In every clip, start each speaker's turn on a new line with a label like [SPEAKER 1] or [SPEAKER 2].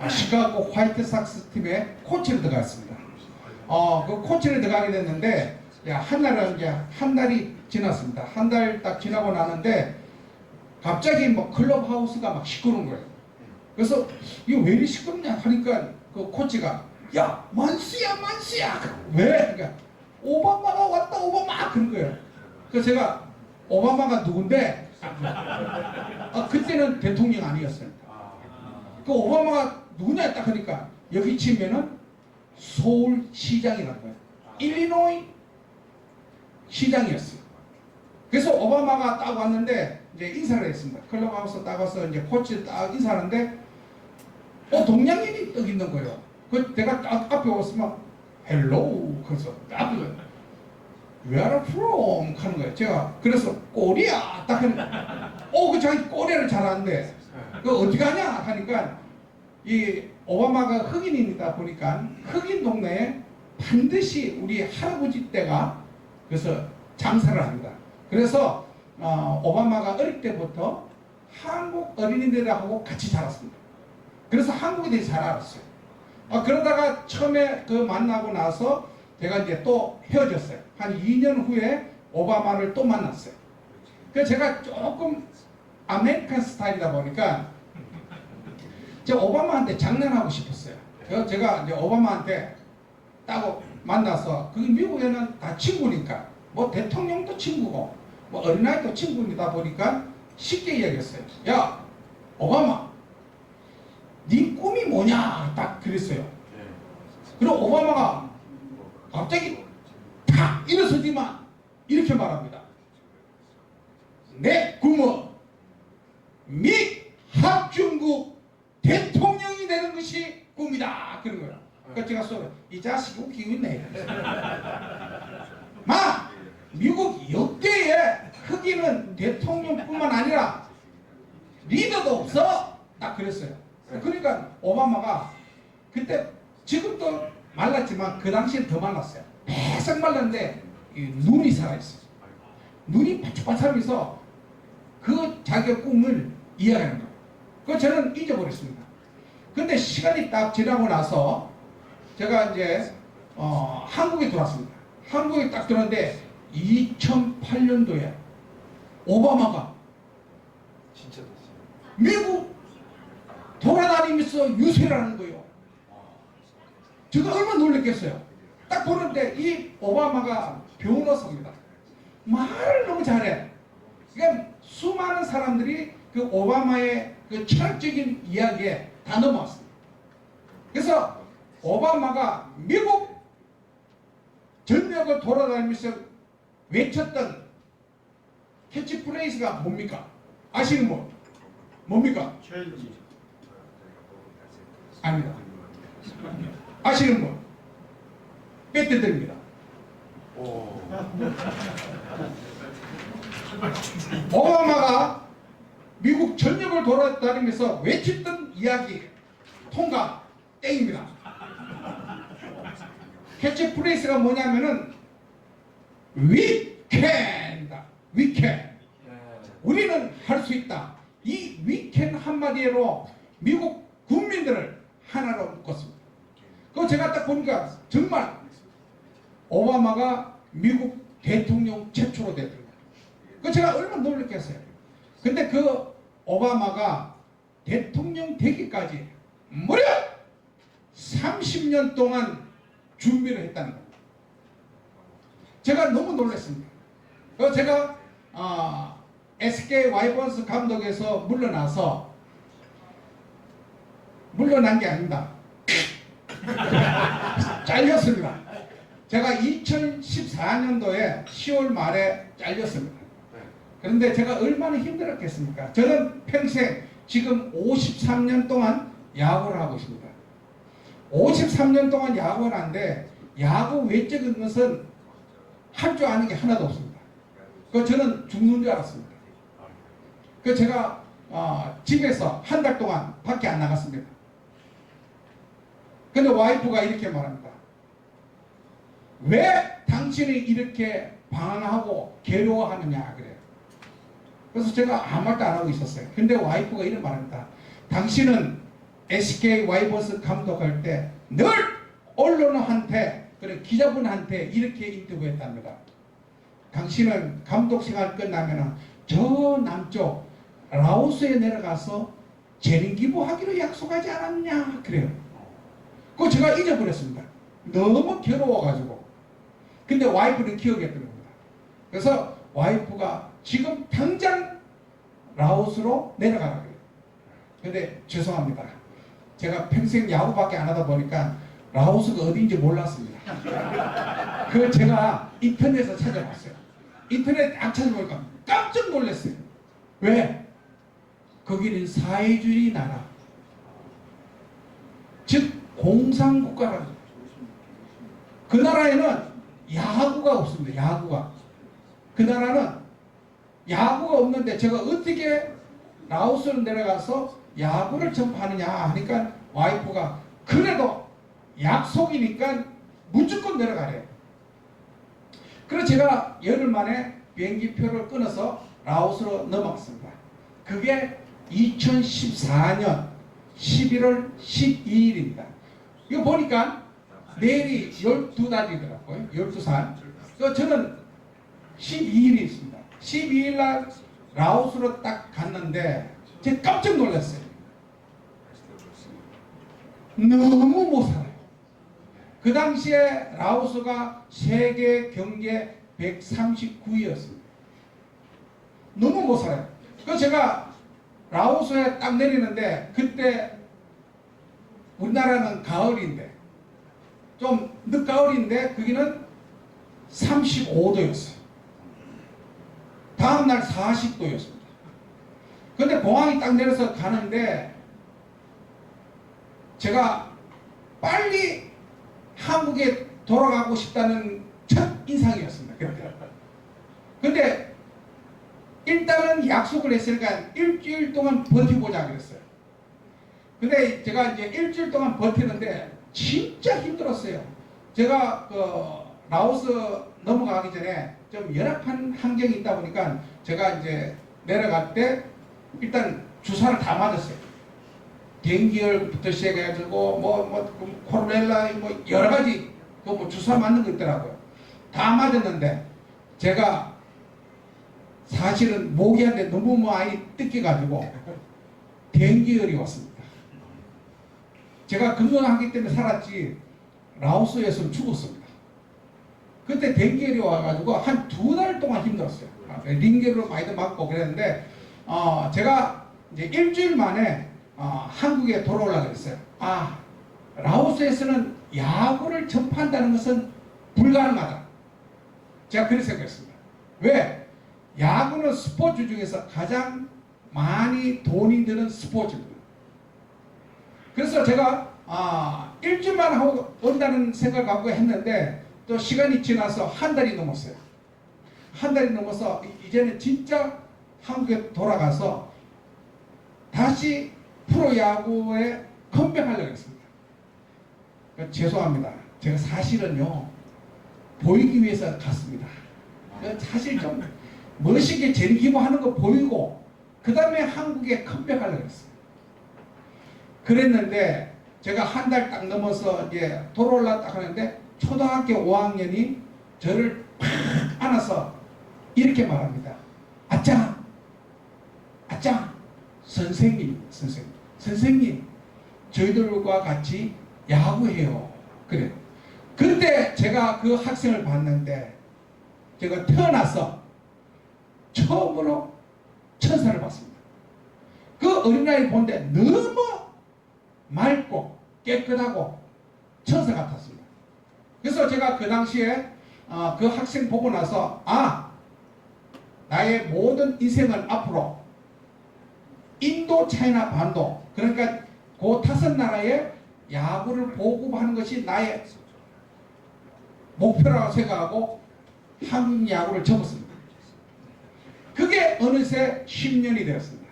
[SPEAKER 1] 시카고 화이트삭스 팀의 코치로 들어갔습니다. 그 코치로 들어가게 됐는데 한 달이 지났습니다. 한 달 딱 지나고 나는데 갑자기 뭐 클럽하우스가 막 시끄러운 거예요. 그래서 이거 왜 이리 시끄럽냐 하니까 그 코치가 야 만수야 왜? 그러니까 오바마가 왔다 오바마 그런 거예요. 그래서 제가 오바마가 누군데 그때는 대통령 아니었어요. 그 오바마가 누구냐 딱 하니까 여기 치면은 서울시장이라는 거예요. 일리노이 시장이었어요. 그래서 오바마가 딱 왔는데 이제 인사를 했습니다. 클럽하우스 딱 와서 이제 코치 딱 인사하는데 동양인이 떡 있는 거예요. 그 내가 딱 앞에 왔으면 헬로우 그래서 딱 Where are you from? 하는 거예요. 제가 그래서 꼬리야 딱 하니까 그 자기 꼬리를 잘하는데 그 어디 가냐 하니까 이 오바마가 흑인이다 보니까 흑인 동네에 반드시 우리 할아버지 댁가 그래서 장사를 합니다. 그래서 오바마가 어릴 때부터 한국 어린이들하고 같이 자랐습니다. 그래서 한국에 대해서 잘 알았어요. 그러다가 처음에 그 만나고 나서 제가 이제 또 헤어졌어요. 한 2년 후에 오바마를 또 만났어요. 그래서 제가 조금 아메리칸 스타일이다 보니까 제가 오바마한테 장난하고 싶었어요. 그래서 제가 이제 오바마한테 딱 만나서 그 미국에는 다 친구니까 뭐 대통령도 친구고 뭐 어린아이도 친구이다 보니까 쉽게 이야기했어요. 야 오바마 네 꿈이 뭐냐 딱 그랬어요. 그리고 오바마가 갑자기 탁 일어서지만 이렇게 말합니다. 내 꿈은 미 합중국 대통령이 되는 것이 꿈이다 그런 거야. 그러니까 제가 쏘요. 이 자식이 웃기고 있네. 미국 역대의 흑인은 대통령뿐만 아니라 리더도 없어 딱 그랬어요. 그러니까 오바마가 그때 지금도 말랐지만 그 당시엔 더 말랐어요. 배싹 말랐는데 눈이 살아있어요. 눈이 반짝반짝하면서 그 자기의 꿈을 이해하는 거예요. 그거 저는 잊어버렸습니다. 근데 시간이 딱 지나고 나서 제가 이제 한국에 들어왔습니다. 한국에 딱 들어왔는데 2008년도에 오바마가
[SPEAKER 2] 진짜
[SPEAKER 1] 미국 돌아다니면서 유세를 하는 거예요. 제가 얼마나 놀랬겠어요. 딱 보는데 이 오바마가 변호사입니다. 말을 너무 잘해. 그러니까 수많은 사람들이 그 오바마의 그 철학적인 이야기에 다 넘어왔습니다. 그래서 오바마가 미국 전역을 돌아다니면서 외쳤던 캐치프레이즈가 뭡니까? 아시는 분? 뭡니까?
[SPEAKER 2] 체인지.
[SPEAKER 1] 아닙니다. 아시는 분? 빼뜨드립니다. 오바마가 미국 전역을 돌아다니면서 외쳤던 이야기 통과 땡입니다. 캐치프레이즈가 뭐냐면은 We can다. We can. 우리는 할 수 있다. 이 We can 한마디로 미국 국민들을 하나로 묶었습니다. 그거 제가 딱 보니까 정말 오바마가 미국 대통령 최초로 됐습니다. 그 제가 얼마나 놀랐겠어요. 근데 그 오바마가 대통령 되기까지 무려 30년 동안 준비를 했다는 겁니다. 제가 너무 놀랐습니다. 그래서 제가 SK 와이번스 감독에서 물러난 게 아닙니다. 잘렸습니다. 제가 2014년도에 10월 말에 잘렸습니다. 그런데 제가 얼마나 힘들었겠습니까? 저는 평생 지금 53년 동안 야구를 하고 있습니다. 53년 동안 야구를 하는데 야구 외적인 것은 할 줄 아는 게 하나도 없습니다. 그 저는 죽는 줄 알았습니다. 그 제가 집에서 한 달 동안 밖에 안 나갔습니다. 근데 와이프가 이렇게 말합니다. 왜 당신이 이렇게 방황하고 괴로워하느냐 그래요. 그래서 제가 아무 말도 안 하고 있었어요. 근데 와이프가 이런 말합니다. 당신은 SK 와이번스 감독할 때 늘 언론한테 그런 기자분한테 이렇게 인터뷰했답니다. 당신은 감독 생활 끝나면 저 남쪽 라오스에 내려가서 재능 기부하기로 약속하지 않았냐 그래요. 그거 제가 잊어버렸습니다. 너무 괴로워가지고. 근데 와이프는 기억했던 겁니다. 그래서 와이프가 지금 당장 라오스로 내려가라 그래요. 근데 죄송합니다. 제가 평생 야구밖에 안 하다 보니까 라오스가 어딘지 몰랐습니다. 그 제가 인터넷에서 찾아봤어요. 인터넷 딱 찾아보니까 깜짝 놀랐어요. 왜? 거기는 사회주의 나라, 즉 공산국가라는 거예요. 그 나라에는 야구가 없습니다. 야구가. 그 나라는 야구가 없는데 제가 어떻게 라오스로 내려가서 야구를 전파하느냐 하니까 와이프가 그래도 약속이니까 무조건 내려가래요. 그래서 제가 열흘 만에 비행기표를 끊어서 라오스로 넘어갔습니다. 그게 2014년 11월 12일입니다. 이거 보니까 내일이 12달이더라고요. 12살. 그래서 저는 12일이 있습니다. 12일 날 라오스로 딱 갔는데 제가 깜짝 놀랐어요. 너무 못 살아요. 그 당시에 라오스가 세계 경제 139위였습니다. 너무 못 살아요. 그래서 제가 라오스에 딱 내리는데 그때 우리나라는 가을인데 좀 늦가을인데 거기는 35도였어요. 다음날 40도였습니다. 근데 공항에 딱 내려서 가는데 제가 빨리 한국에 돌아가고 싶다는 첫 인상이었습니다. 그때. 근데 일단은 약속을 했으니까 일주일 동안 버텨보자 그랬어요. 근데 제가 이제 일주일 동안 버티는데 진짜 힘들었어요. 제가 라오스 넘어가기 전에 좀 열악한 환경이 있다 보니까 제가 이제 내려갈 때 일단 주사를 다 맞았어요. 댕기열부터 시작해가지고 코로넬라 여러 가지 그 주사 맞는 거 있더라고요. 다 맞았는데 제가 사실은 모기한테 너무 많이 뜯겨가지고 댕기열이 왔습니다. 제가 건강하기 때문에 살았지 라오스에서는 죽었습니다. 그때 댕기열이 와가지고 한 2달 동안 힘들었어요. 링겔로 많이도 맞고 그랬는데 제가 이제 일주일 만에 한국에 돌아오려고 했어요. 라오스에서는 야구를 접한다는 것은 불가능하다. 제가 그렇게 생각했습니다. 왜? 야구는 스포츠 중에서 가장 많이 돈이 드는 스포츠입니다. 그래서 제가 일주일만 하고 온다는 생각을 갖고 했는데 또 시간이 지나서 한 달이 넘었어요. 한 달이 넘어서 이제는 진짜 한국에 돌아가서 다시 프로야구에 컴백하려고 했습니다. 죄송합니다. 제가 사실은요 보이기 위해서 갔습니다. 사실 좀 멋있게 재기부하는 거 보이고 그 다음에 한국에 컴백하려고 했어요. 그랬는데 제가 한 달 딱 넘어서 이제 돌아올라 딱 하는데 초등학교 5학년이 저를 팍 안아서 이렇게 말합니다. 아짜 선생님 저희들과 같이 야구해요. 그래. 그때 제가 그 학생을 봤는데 제가 태어나서 처음으로 천사를 봤습니다. 그 어린아이를 보는데 너무 맑고 깨끗하고 천사 같았습니다. 그래서 제가 그 당시에 그 학생 보고 나서 나의 모든 인생을 앞으로 인도, 차이나, 반도 그러니까 그 5나라의 야구를 보급하는 것이 나의 목표라고 생각하고 한국 야구를 접었습니다. 그게 어느새 10년이 되었습니다.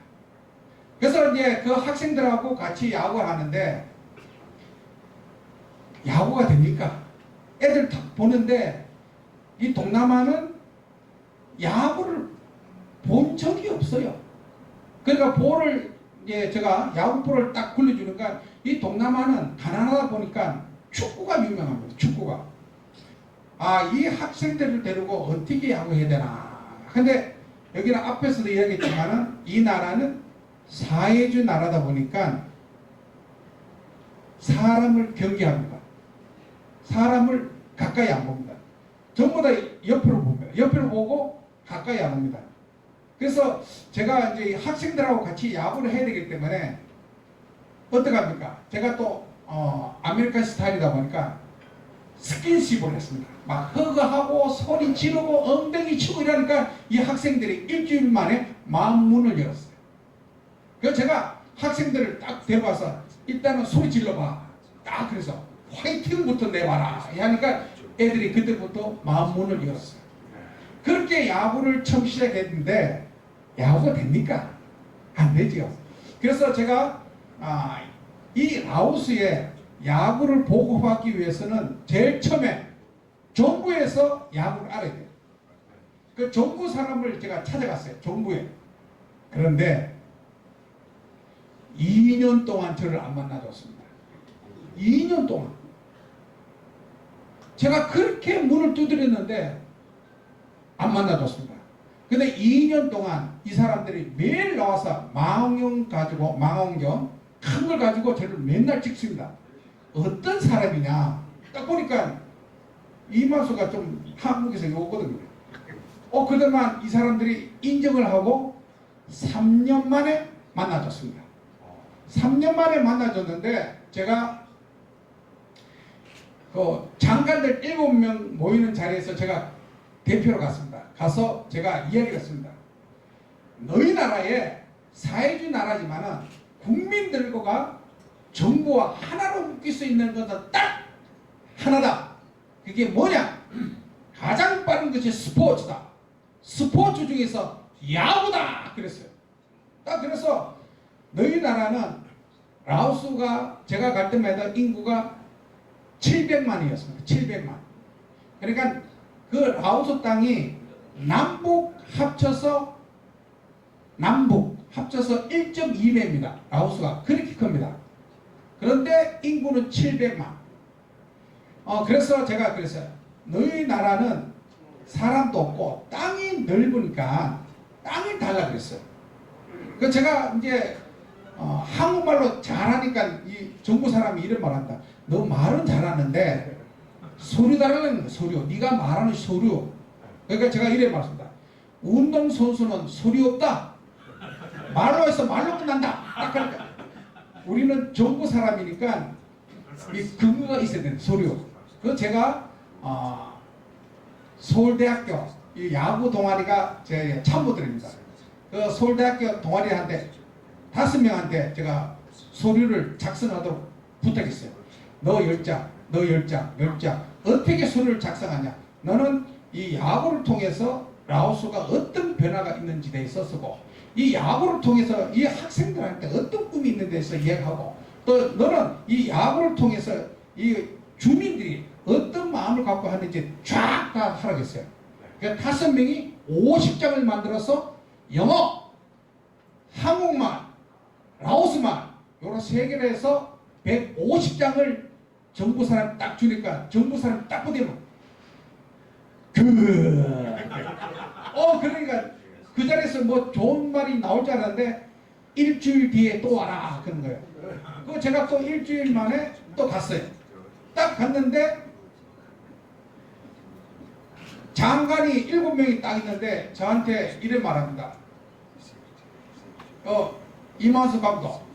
[SPEAKER 1] 그래서 이제 그 학생들하고 같이 야구를 하는데 야구가 됩니까? 애들 딱 보는데 이 동남아는 야구를 본 적이 없어요. 그러니까 볼을 이제 제가 야구볼을 딱 굴려주니까 이 동남아는 가난하다 보니까 축구가 유명합니다. 축구가. 아, 이 학생들을 데리고 어떻게 야구해야 되나. 근데 여기는 앞에서도 이야기했지만은 이 나라는 사회주의 나라다 보니까 사람을 경계합니다. 사람을 가까이 안 봅니다. 전부 다 옆으로 봅니다. 옆으로 보고 가까이 안 옵니다. 그래서 제가 이제 학생들하고 같이 야구를 해야 되기 때문에 어떡합니까? 제가 또 아메리칸 스타일이다 보니까 스킨십을 했습니다. 막 허그하고 소리 지르고 엉덩이 치고 이러니까 이 학생들이 일주일 만에 마음 문을 열었어요. 그래서 제가 학생들을 딱 데려와서 일단은 소리 질러봐. 딱 그래서 화이팅부터 내봐라. 하니까 애들이 그때부터 마음 문을 열었어요. 그렇게 야구를 처음 시작했는데 야구가 됩니까? 안 되죠. 그래서 제가 이 라오스에 야구를 보급하기 위해서는 제일 처음에 정부에서 야구를 알아야 돼요. 그 정부 사람을 제가 찾아갔어요. 정부에. 그런데 2년 동안 저를 안 만나줬습니다. 2년 동안. 제가 그렇게 문을 두드렸는데 안 만나줬습니다. 근데 2년 동안 이 사람들이 매일 나와서 망원경 가지고, 망원경 큰 걸 가지고 저를 맨날 찍습니다. 어떤 사람이냐. 딱 보니까 이만수가 좀 한국에서 오거든요. 그러더만 이 사람들이 인정을 하고 3년 만에 만나줬습니다. 3년 만에 만나줬는데 제가 그 장관들 7명 모이는 자리에서 제가 대표로 갔습니다. 가서 제가 이야기를 했습니다. 너희 나라에 사회주의 나라지만은 국민들과 정부와 하나로 묶일 수 있는 것은 딱 하나다. 그게 뭐냐? 가장 빠른 것이 스포츠다. 스포츠 중에서 야구다. 그랬어요. 딱 그래서 너희 나라는 라오스가 제가 갈 때마다 인구가 700만이었습니다. 700만. 그러니까 그 라오스 땅이 남북 합쳐서 1.2배입니다. 라오스가 그렇게 큽니다. 그런데 인구는 700만. 그래서 제가 그랬어요. 너희 나라는 사람도 없고 땅이 넓으니까 땅을 달라 그랬어요. 그 제가 이제 한국말로 잘하니까 이 정부 사람이 이런 말 한다. 너 말은 잘하는데 서류 달라는 거야. 서류. 네가 말하는 서류. 그러니까 제가 이래 말했습니다. 운동선수는 서류 없다. 말로 해서 말로 끝난다. 딱 그러니까 우리는 정부 사람이니까 이 근거가 있어야 되는 서류. 그래서 제가 서울대학교 이 야구 동아리가 제 참모들입니다. 그 서울대학교 동아리한테 5명한테 제가 서류를 작성하도록 부탁했어요. 너 10장, 너 10장, 10장. 어떻게 서류를 작성하냐? 너는 이 야구를 통해서 라오스가 어떤 변화가 있는지 대해서 쓰고 이 야구를 통해서 이 학생들한테 어떤 꿈이 있는 데서 이야기하고 또 너는 이 야구를 통해서 이 주민들이 어떤 마음을 갖고 하는지 쫙 다 하라겠어요. 그러니까 5명이 50장을 만들어서 영어, 한국말, 라오스말 요런 3개를 해서 150장을 정부 사람 딱 주니까 정부 사람 딱 보내면 그러니까 그 자리에서 뭐 좋은 말이 나올 줄 알았는데 일주일 뒤에 또 와라 그런 거예요. 그 제가 또 일주일 만에 또 갔어요. 딱 갔는데 장관이 7명이 딱 있는데 저한테 이래 말합니다. 이만수 감독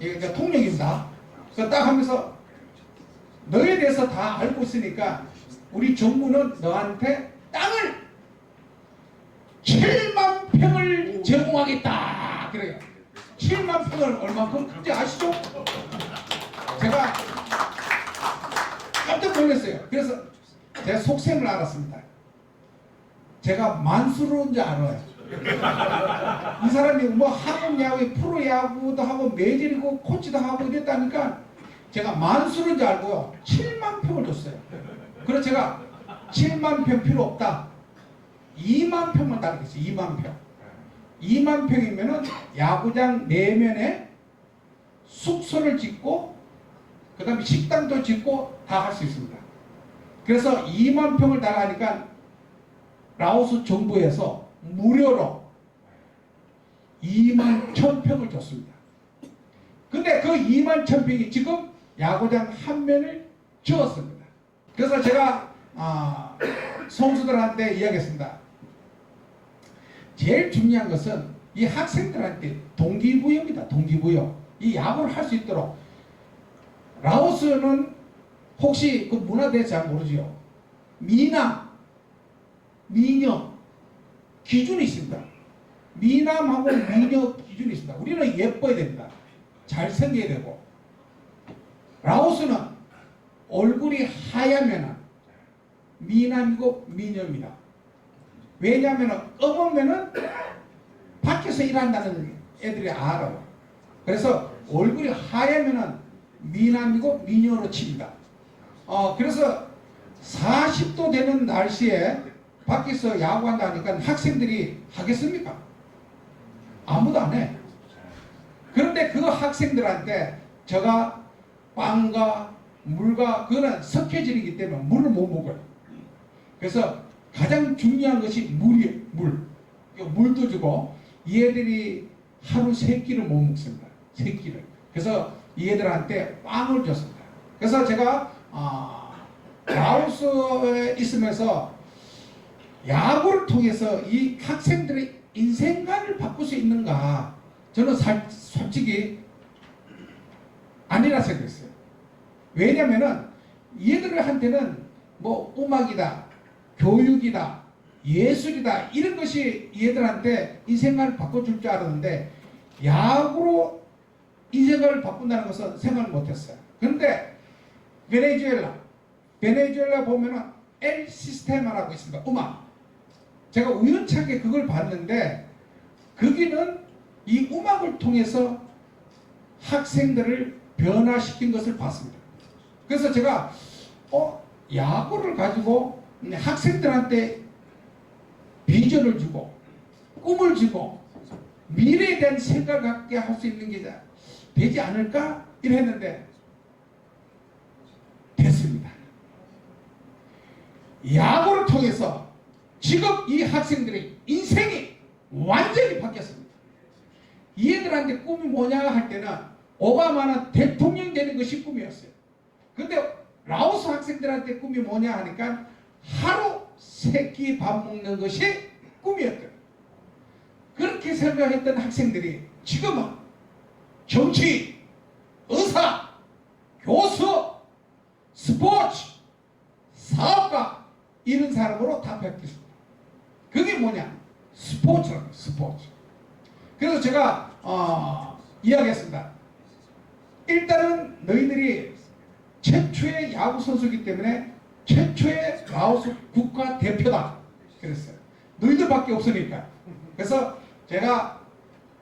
[SPEAKER 1] 이게 통령입니다. 그래서 딱 하면서 너에 대해서 다 알고 있으니까 우리 정부는 너한테 땅을 7만 평을 제공하겠다. 그래요. 7만 평을 얼마큼 큰지 아시죠? 제가 깜짝 놀랐어요. 그래서 제가 속셈을 알았습니다. 제가 만수르인 줄 알아요. 이 사람이 뭐 한국 야구, 프로 야구도 하고 메이저리그 코치도 하고 이랬다니까 제가 만수르인 줄 알고 7만 평을 줬어요. 그래서 제가 7만 평 필요 없다. 2만 평만 달겠어요. 2만 평. 2만 평이면은 야구장 내면에 숙소를 짓고 그 다음에 식당도 짓고 다 할 수 있습니다. 그래서 2만 평을 다 하니까 라오스 정부에서 무료로 2만 1,000평을 줬습니다. 근데 그 2만 1,000평이 지금 야구장 한 면을 지었습니다. 그래서 제가 선수들한테 이야기했습니다. 제일 중요한 것은 이 학생들한테 동기부여입니다. 동기부여. 이 야구를 할 수 있도록. 라오스는 혹시 그 문화에 대해서 잘 모르지요. 미남, 미녀 기준이 있습니다. 미남하고 미녀 기준이 있습니다. 우리는 예뻐야 됩니다. 잘생겨야 되고. 라오스는 얼굴이 하얗면 미남이고 미녀입니다. 왜냐하면 검으면은 밖에서 일한다는 애들이 알아요. 그래서 얼굴이 하얘면은 미남이고 미녀로 칩니다. 그래서 40도 되는 날씨에 밖에서 야구한다 하니까 학생들이 하겠습니까? 아무도 안 해. 그런데 그 학생들한테 제가 빵과 물과 그거는 석회질이기 때문에 물을 못 먹어요. 그래서 가장 중요한 것이 물이에요. 물도 주고 얘들이 하루 3끼를 못 먹습니다. 3끼를. 그래서 얘들한테 빵을 줬습니다. 그래서 제가 라오스에 있으면서 야구를 통해서 이 학생들의 인생관을 바꿀 수 있는가, 저는 솔직히 아니라 생각했어요. 왜냐면은 얘들한테는 뭐 음악이다, 교육이다, 예술이다 이런 것이 얘들한테 인생관을 바꿔줄 줄 알았는데 야구로 인생관을 바꾼다는 것은 생각을 못했어요. 그런데 베네수엘라 보면은 엘 시스테마라고 있습니다. 음악. 제가 우연찮게 그걸 봤는데 거기는 이 음악을 통해서 학생들을 변화시킨 것을 봤습니다. 그래서 제가 야구를 가지고 학생들한테 비전을 주고 꿈을 주고 미래에 대한 생각을 갖게 할 수 있는 게 되지 않을까 이랬는데 됐습니다. 야구를 통해서 지금 이 학생들의 인생이 완전히 바뀌었습니다. 얘들한테 꿈이 뭐냐 할 때는 오바마는 대통령 되는 것이 꿈이었어요. 근데 라오스 학생들한테 꿈이 뭐냐 하니까 하루 3끼 밥 먹는 것이 꿈이었대요. 그렇게 생각했던 학생들이 지금은 정치, 의사, 교수, 스포츠, 사업가 이런 사람으로 다 바뀌었습니다. 그게 뭐냐? 스포츠라고 스포츠. 그래서 제가 이야기했습니다. 일단은 너희들이 최초의 야구 선수이기 때문에 최초의 라오스 국가 대표다 그랬어요. 너희들밖에 없으니까. 그래서 제가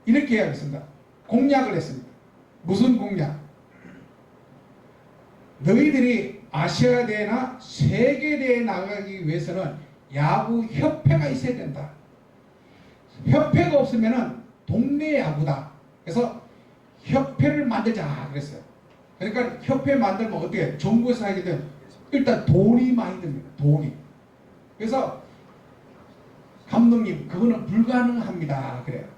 [SPEAKER 1] 이렇게 이야기했습니다. 공약을 했습니다. 무슨 공약? 너희들이 아시아 대회나 세계 대회에 나가기 위해서는 야구 협회가 있어야 된다. 협회가 없으면은 동네 야구다. 그래서 협회를 만들자 그랬어요. 그러니까 협회 만들면 어떻게? 정부에서 하게 되면 일단 돈이 많이 듭니다. 돈이. 그래서 감독님 그거는 불가능합니다. 그래요.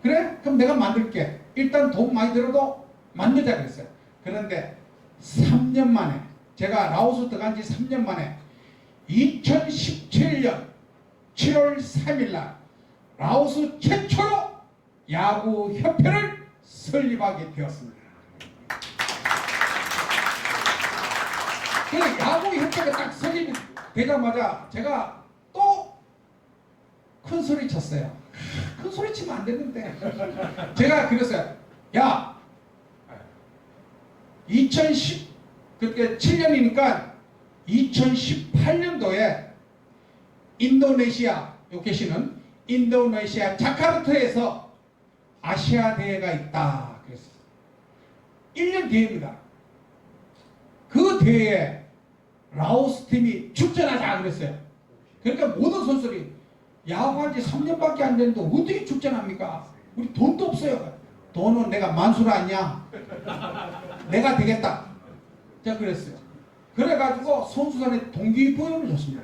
[SPEAKER 1] 그래? 그럼 내가 만들게. 일단 돈 많이 들어도 만들자 그랬어요. 그런데 3년 만에 제가 라오스 들어간 지 3년 만에 2017년 7월 3일 날 라오스 최초로 야구 협회를 설립하게 되었습니다. 그래서 야구 협회가 딱 설립이 되자마자 제가 또 큰 소리 쳤어요. 큰 소리 치면 안 되는데 제가 그랬어요. 야 그때 7년이니까 2018년도에 인도네시아 여기 계시는 인도네시아 자카르타에서 아시아 대회가 있다 그랬어요. 1년 뒤입니다. 그 대회에 라오스 팀이 출전하자 그랬어요. 그러니까 모든 선수들이 야구한 지 3년밖에 안 됐는데 어떻게 축전합니까? 우리 돈도 없어요. 돈은 내가 만수라 아니야. 내가 되겠다. 제가 그랬어요. 그래가지고 선수단에 동기부여를 줬습니다.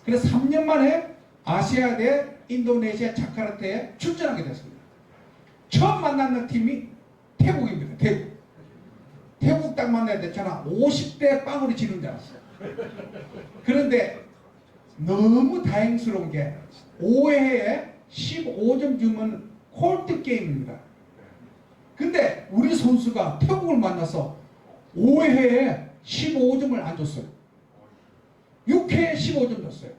[SPEAKER 1] 그래서 3년 만에 아시아대 인도네시아 자카르타에 출전하게 됐습니다. 처음 만났는 팀이 태국입니다. 태국. 태국 딱 만나야 됐잖아. 50대 빵으로 지는 줄 알았어요. 그런데 너무 다행스러운 게 5회에 15점 주면 콜드 게임입니다. 근데 우리 선수가 태국을 만나서 5회에 15점을 안 줬어요. 6회에 15점 줬어요.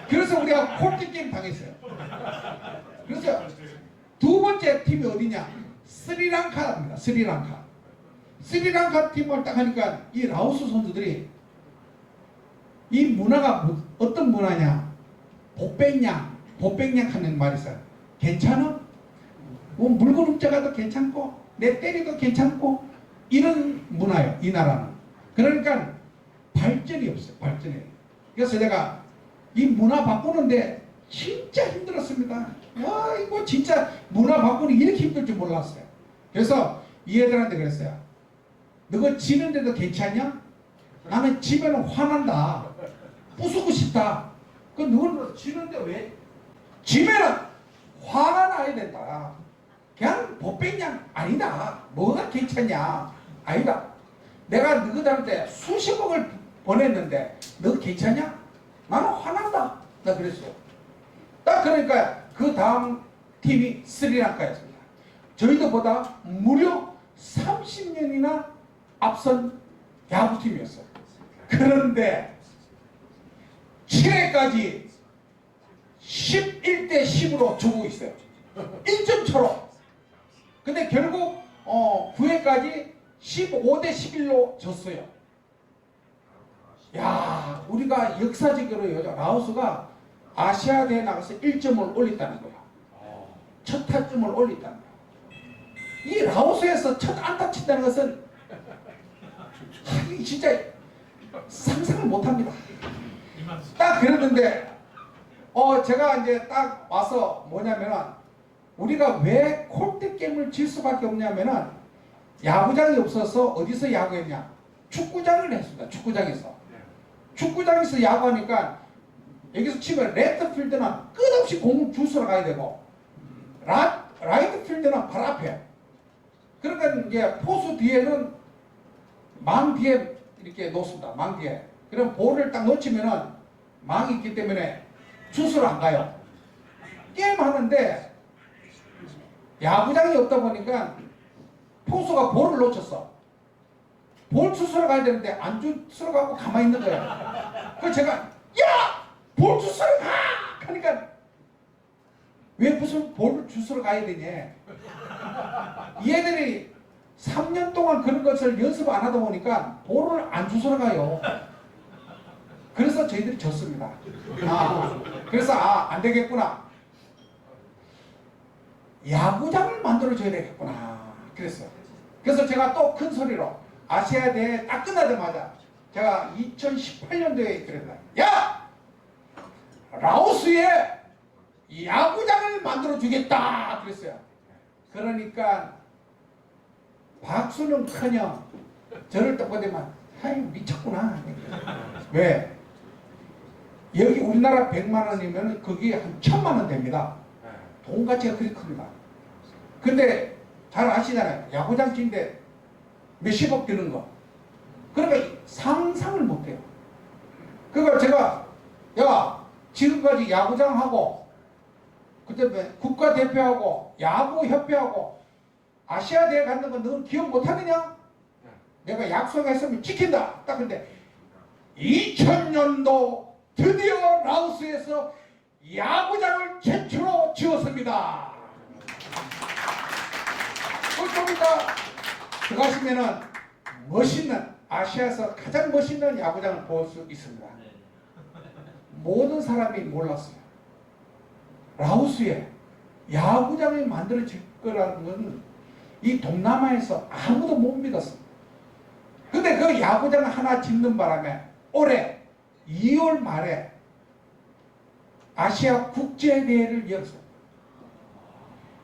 [SPEAKER 1] 그래서 우리가 콜드 게임 당했어요. 그래서 두 번째 팀이 어디냐? 스리랑카입니다. 스리랑카. 스리랑카 팀을 딱 하니까 이 라오스 선수들이 이 문화가 어떤 문화냐? 복백냥 하는 말이 있어요. 괜찮아? 뭐 물건 훔쳐가도 괜찮고 내 때리도 괜찮고 이런 문화예요. 이 나라는. 그러니까 발전이 없어요. 발전이. 그래서 내가 이 문화 바꾸는데 진짜 힘들었습니다. 이거 진짜 문화 바꾸는 게 이렇게 힘들 줄 몰랐어요. 그래서 이 애들한테 그랬어요. 너가 지는데도 괜찮냐? 나는 지면 화난다. 부수고 싶다. 그 너는 지는데 왜? 지면은 화가 나야 된다. 그냥 법백냥 아니다. 뭐가 괜찮냐? 아니다. 내가 너희들한테 수십억을 보냈는데 너 괜찮냐? 나는 화난다. 나 그랬어요. 딱 그러니까 그 다음 팀이 스리랑카였습니다. 저희들보다 무려 30년이나 앞선 야구팀이었어요. 그런데 7회까지 11대 10으로 주고 있어요. 1점 차로. 근데 결국 9회까지 15대 11로 졌어요. 야, 우리가 역사적으로 라오스가 아시아대에 나가서 1점을 올렸다는 거야. 첫 타점을 올렸다는 거야. 이 라오스에서 첫 안타 친다는 것은 진짜 상상을 못합니다. 딱 그랬는데 제가 이제 딱 와서 뭐냐면은 우리가 왜 콜대 게임을 질 수밖에 없냐면은 야구장이 없어서 어디서 야구했냐? 축구장을 했습니다. 축구장에서 야구하니까 여기서 치면 레프트 필드는 끝없이 공을 주스러 가야 되고 라이트 필드는 바로 앞에. 그러니까 이제 포수 뒤에는 망 뒤에 이렇게 놓습니다. 망 뒤에. 그럼 볼을 딱 놓치면은 망이 있기 때문에 주스러 안 가요. 게임 하는데 야구장이 없다 보니까 포수가 볼을 놓쳤어. 볼 주스러 가야 되는데 안 주스러 가고 가만히 있는 거야. 그래서 제가 야! 볼 주스러 가! 하니까 왜 무슨 볼을 주스러 가야 되냐. 얘들이 3년 동안 그런 것을 연습 안 하다 보니까 볼을 안 주스러 가요. 그래서 저희들이 졌습니다. 그래서 안 되겠구나. 야구장을 만들어줘야 되겠구나. 그랬어요. 그래서 제가 또 큰 소리로 아시아대회 딱 끝나자마자 제가 2018년도에 그랬다. 야! 라오스에 야구장을 만들어주겠다. 그랬어요. 그러니까 박수는커녕 저를 딱 보더만 아이 미쳤구나. 왜? 여기 우리나라 100만 원이면 거기 한 1000만 원 됩니다. 돈 가치가 그리 큽니다. 근데 잘 아시잖아요. 야구장 짓는데 몇십억 드는 거. 그러니까 상상을 못해요. 그러니까 제가 야 지금까지 야구장하고 그때 국가대표하고 야구협회하고 아시아대회 갔는 거 너 기억 못하느냐? 내가 약속했으면 지킨다. 딱 근데 2000년도 드디어 라오스에서 야구장을 최초로 지었습니다. 좀 이따 들어가시면은 멋있는 아시아에서 가장 멋있는 야구장을 볼 수 있습니다. 모든 사람이 몰랐어요. 라오스에 야구장이 만들어질 거라는 건 이 동남아에서 아무도 못 믿었어요. 근데 그 야구장 하나 짓는 바람에 올해 2월 말에 아시아 국제대회를 열었어요.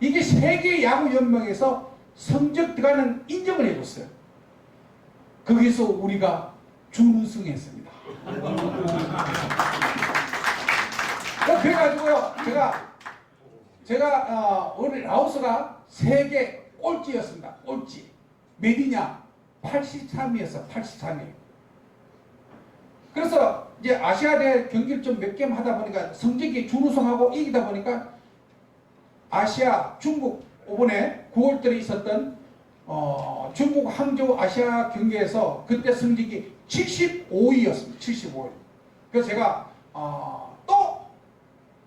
[SPEAKER 1] 이게 세계 야구 연맹에서 성적 들어가는 인정을 해줬어요. 거기서 우리가 준우승했습니다. 그래가지고요, 제가 우리 라오스가 세계 꼴찌였습니다. 꼴찌. 몇이냐? 83위였어. 83위. 그래서 이제 아시아대 경기를 좀 몇 게임 하다 보니까 성적이 준우승하고 이기다 보니까 아시아 중국 이번에 9월달에 있었던 중국 항저우 아시아 경기에서 그때 성적이 75위였습니다. 75위. 그래서 제가 또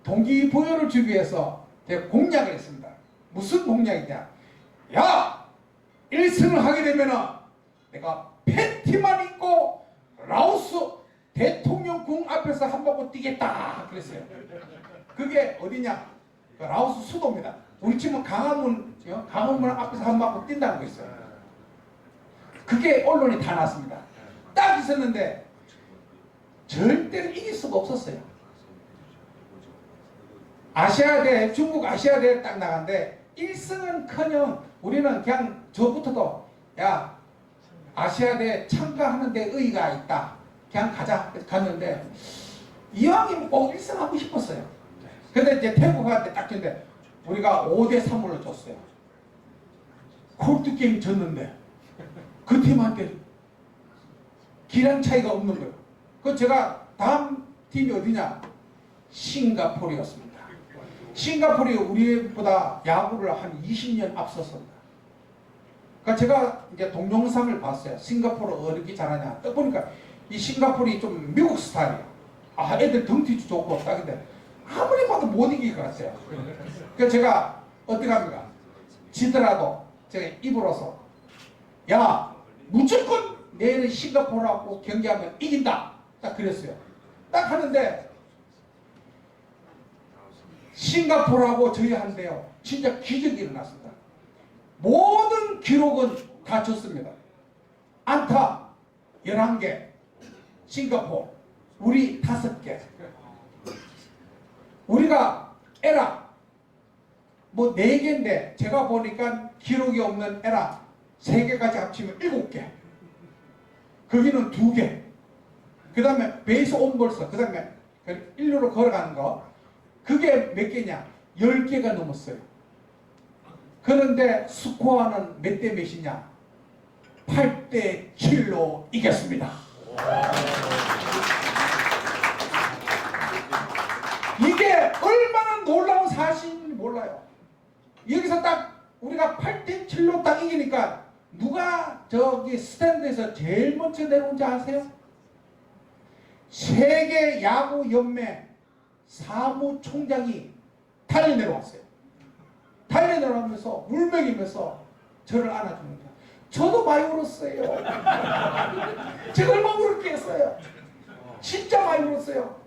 [SPEAKER 1] 동기부여를 주기 위해서 제가 공약을 했습니다. 무슨 공약이냐? 야! 1승을 하게 되면은 내가 팬티만 입고 라오스 대통령궁 앞에서 한 바퀴 뛰겠다 그랬어요. 그게 어디냐? 그 라오스 수도입니다. 우리 집은 강화문 앞에서 한 바퀴 뛴다는 거 있어요. 그게 언론에 다 났습니다. 딱 있었는데 절대로 이길 수가 없었어요. 아시아대, 중국 아시아대에 딱 나갔는데 1승은커녕 우리는 그냥 저부터도 야 아시아대 참가하는 데 의의가 있다. 그냥 가자. 갔는데 이왕이면 꼭 1승 하고 싶었어요. 근데 이제 태국한테 딱 졌는데 우리가 5대3으로 졌어요. 콜드 게임 졌는데 그 팀한테 기량 차이가 없는 거예요. 그 제가 다음 팀이 어디냐? 싱가포르였습니다. 싱가포르이 우리보다 야구를 한 20년 앞섰습니다. 그러니까 제가 이제 동영상을 봤어요. 싱가포르 어떻게 잘하냐. 딱 보니까 이 싱가포르이 좀 미국 스타일이에요. 아, 애들 덩치도 좋고 딱인데 아무리 봐도 못 이길 것 같아요. 그래서 제가 어떻게 합니까? 지더라도 제가 입으로서 야 무조건 내일은 싱가포르하고 경기하면 이긴다. 딱 그랬어요. 딱 하는데 싱가포르하고 저희 한데요. 진짜 기적이 일어났습니다. 모든 기록은 다 졌습니다. 안타 11개, 싱가포르 우리 5개. 우리가 에라 뭐 4개인데 제가 보니까 기록이 없는 에라 3개까지 합치면 7개. 거기는 2개. 그 다음에 베이스 온볼스, 그 다음에 1루로 걸어가는 거 그게 몇 개냐? 10개가 넘었어요. 그런데 스코어는 몇 대 몇이냐? 8대 7로 이겼습니다. 이게 얼마나 놀라운 사실인지 몰라요. 여기서 딱 우리가 8대 7로 딱 이기니까 누가 저기 스탠드에서 제일 먼저 내려온지 아세요? 세계 야구 연맹 사무총장이 달려 내려왔어요. 달려 내려오면서 울먹이면서 저를 안아주는 거예요. 저도 많이 울었어요. 제가 얼마나 울었겠어요. 진짜 많이 울었어요.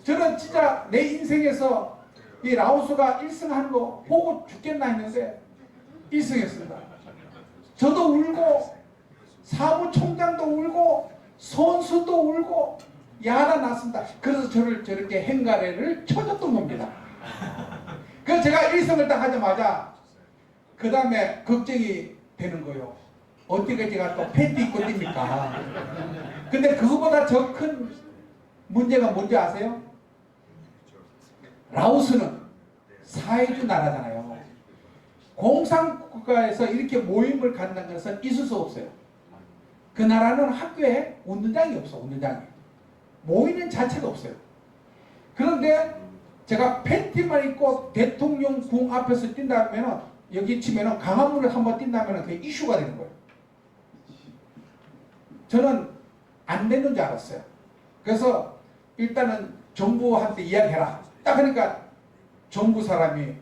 [SPEAKER 1] 저는 진짜 내 인생에서 이 라오스가 1승 하는 거 보고 죽겠나 했는데 1승 했습니다. 저도 울고 사무총장도 울고 선수도 울고 야가 났습니다. 그래서 저를 저렇게 행가래를 쳐줬던 겁니다. 그래서 제가 1승을 딱 하자마자 그 다음에 걱정이 되는 거예요. 어떻게 제가 또 팬티 입고 뜁니까? 근데 그거보다 더 큰 문제가 뭔지 아세요? 라오스는 사회주 나라잖아요. 공산국가에서 이렇게 모임을 갖는 것은 있을 수 없어요. 그 나라는 학교에 운동장이 없어. 운동장이 모이는 자체가 없어요. 그런데 제가 팬티만 입고 대통령 궁 앞에서 뛴다면 여기 치면은 강화문을 한번 뛴다면 그게 이슈가 되는 거예요. 저는 안 되는 줄 알았어요. 그래서 일단은 정부한테 이야기해라. 딱 그러니까 정부 사람이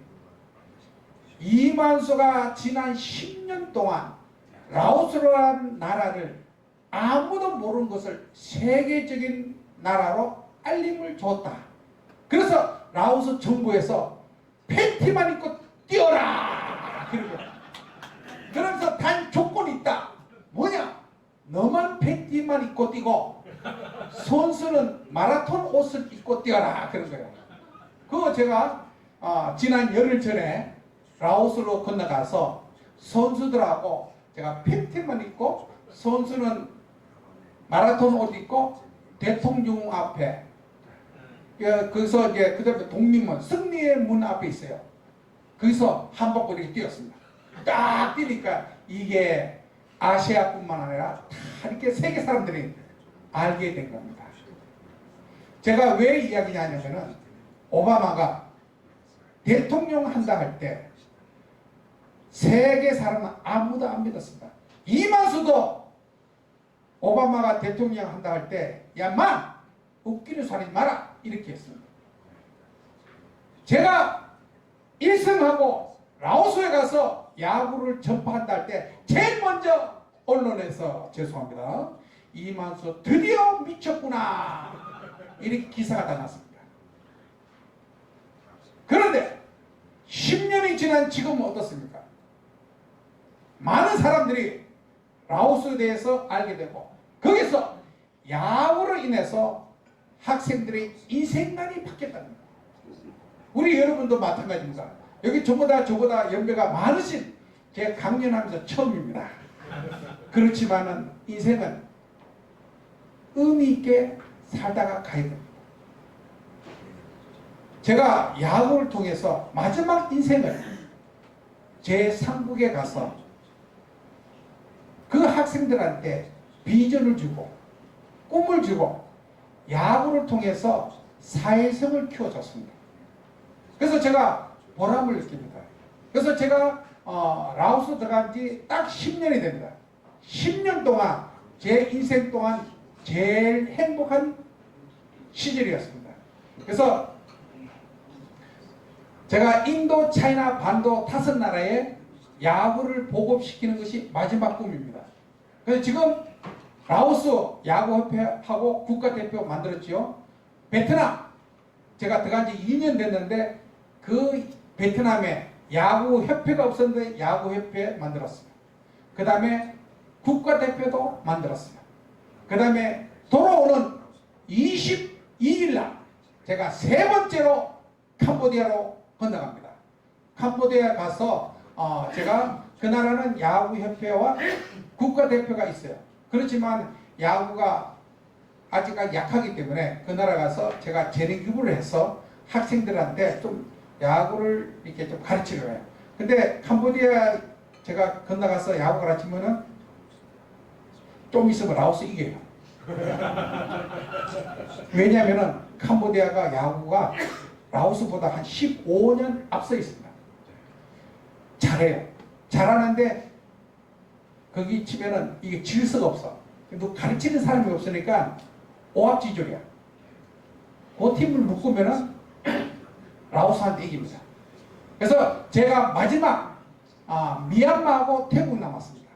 [SPEAKER 1] 이만수가 지난 10년 동안 라오스라는 나라를 아무도 모르는 것을 세계적인 나라로 알림을 줬다. 그래서 라오스 정부에서 팬티만 입고 뛰어라. 그러면서 단 조건이 있다. 뭐냐? 너만 팬티만 입고 뛰고 선수는 마라톤 옷을 입고 뛰어라. 그런 거예요. 그거 제가 지난 열흘 전에 라오스로 건너가서 선수들하고 제가 팬티만 입고 선수는 마라톤 옷 입고 대통령 앞에 거기서 이제 그다음에 독립문 승리의 문 앞에 있어요. 거기서 한복을 이렇게 뛰었습니다. 딱 뛰니까 이게 아시아뿐만 아니라 다 이렇게 세계 사람들이 알게 된 겁니다. 제가 왜 이야기하냐면은 오바마가 대통령 한다 할 때 세계 사람은 아무도 안 믿었습니다. 이만수도 오바마가 대통령 한다 할 때 야마 웃기는 소리 마라 이렇게 했습니다. 제가 1승하고 라오스에 가서 야구를 전파한다 할 때 제일 먼저 언론에서 죄송합니다. 이만수 드디어 미쳤구나 이렇게 기사가 다 났습니다. 그런데 10년이 지난 지금은 어떻습니까? 많은 사람들이 라오스에 대해서 알게 되고 거기서 야구로 인해서 학생들의 인생관이 바뀌었다는 거예요. 우리 여러분도 마찬가지입니다. 여기 저보다 연배가 많으신 제 강연하면서 처음입니다. 그렇지만은 인생은 의미 있게 살다가 가야 됩니다. 제가 야구를 통해서 마지막 인생을 제 상국에 가서 그 학생들한테 비전을 주고 꿈을 주고 야구를 통해서 사회성을 키워줬습니다. 그래서 제가 보람을 느낍니다. 그래서 제가 라오스 들어간 지 딱 10년이 됩니다. 10년 동안 제 인생 동안 제일 행복한 시절이었습니다. 그래서 제가 인도, 차이나, 반도 5나라에 야구를 보급시키는 것이 마지막 꿈입니다. 그래서 지금 라오스 야구협회하고 국가대표 만들었지요. 베트남 제가 들어간 지 2년 됐는데 그 베트남에 야구협회가 없었는데 야구협회 만들었어요. 그 다음에 국가대표도 만들었어요. 그 다음에 돌아오는 22일날 제가 3번째로 캄보디아로 건너갑니다. 캄보디아에 가서 제가 그 나라는 야구협회와 국가대표가 있어요. 그렇지만 야구가 아직까지 약하기 때문에 그 나라 가서 제가 재능기부를 해서 학생들한테 좀 야구를 이렇게 좀 가르치려고 해요. 근데 캄보디아 제가 건너가서 야구 가르치면은 좀 있으면 라오스 이겨요. 왜냐면은 캄보디아가 야구가 라오스보다 한 15년 앞서 있습니다. 잘해요. 잘하는데 거기 치면은 이게 질서가 없어. 너 가르치는 사람이 없으니까 오합지졸이야. 그 팀을 묶으면은 라오스한테 이깁니다. 그래서 제가 마지막 미얀마하고 태국 남았습니다.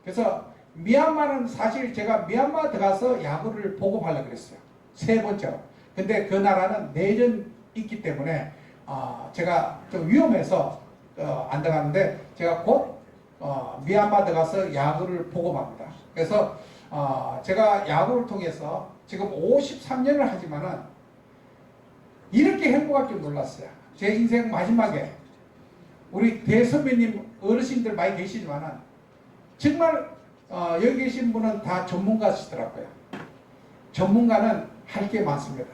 [SPEAKER 1] 그래서 미얀마는 사실 제가 미얀마 들어가서 야구를 보급하려고 그랬어요. 3번째로. 근데 그 나라는 내전 있기 때문에 제가 좀 위험해서 안 들어갔는데 제가 곧 미얀마 들어가서 야구를 보급합니다. 그래서 제가 야구를 통해서 지금 53년을 하지만은 이렇게 행복할 줄 몰랐어요. 제 인생 마지막에 우리 대선배님 어르신들 많이 계시지만은 정말 여기 계신 분은 다 전문가시더라고요. 전문가는 할 게 많습니다.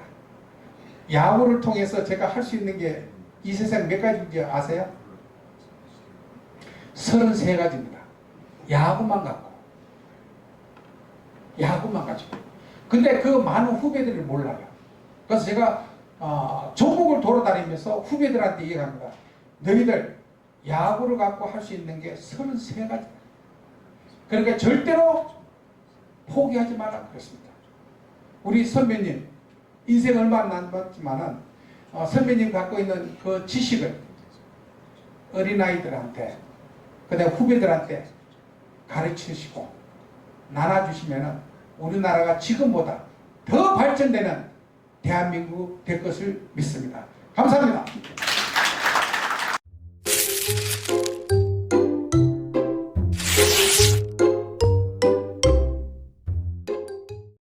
[SPEAKER 1] 야구를 통해서 제가 할 수 있는 게 이 세상 몇 가지인지 아세요? 33가지입니다. 야구만 갖고. 야구만 가지고. 근데 그 많은 후배들을 몰라요. 그래서 제가 전국을 돌아다니면서 후배들한테 얘기합니다. 너희들 야구를 갖고 할 수 있는 게 33가지. 그러니까 절대로 포기하지 마라 그랬습니다. 우리 선배님 인생 얼마 안 남았지만은 선배님 갖고 있는 그 지식을 어린아이들한테 그다음 후배들한테 가르치시고 나눠주시면은 우리나라가 지금보다 더 발전되는 대한민국 될 것을 믿습니다. 감사합니다.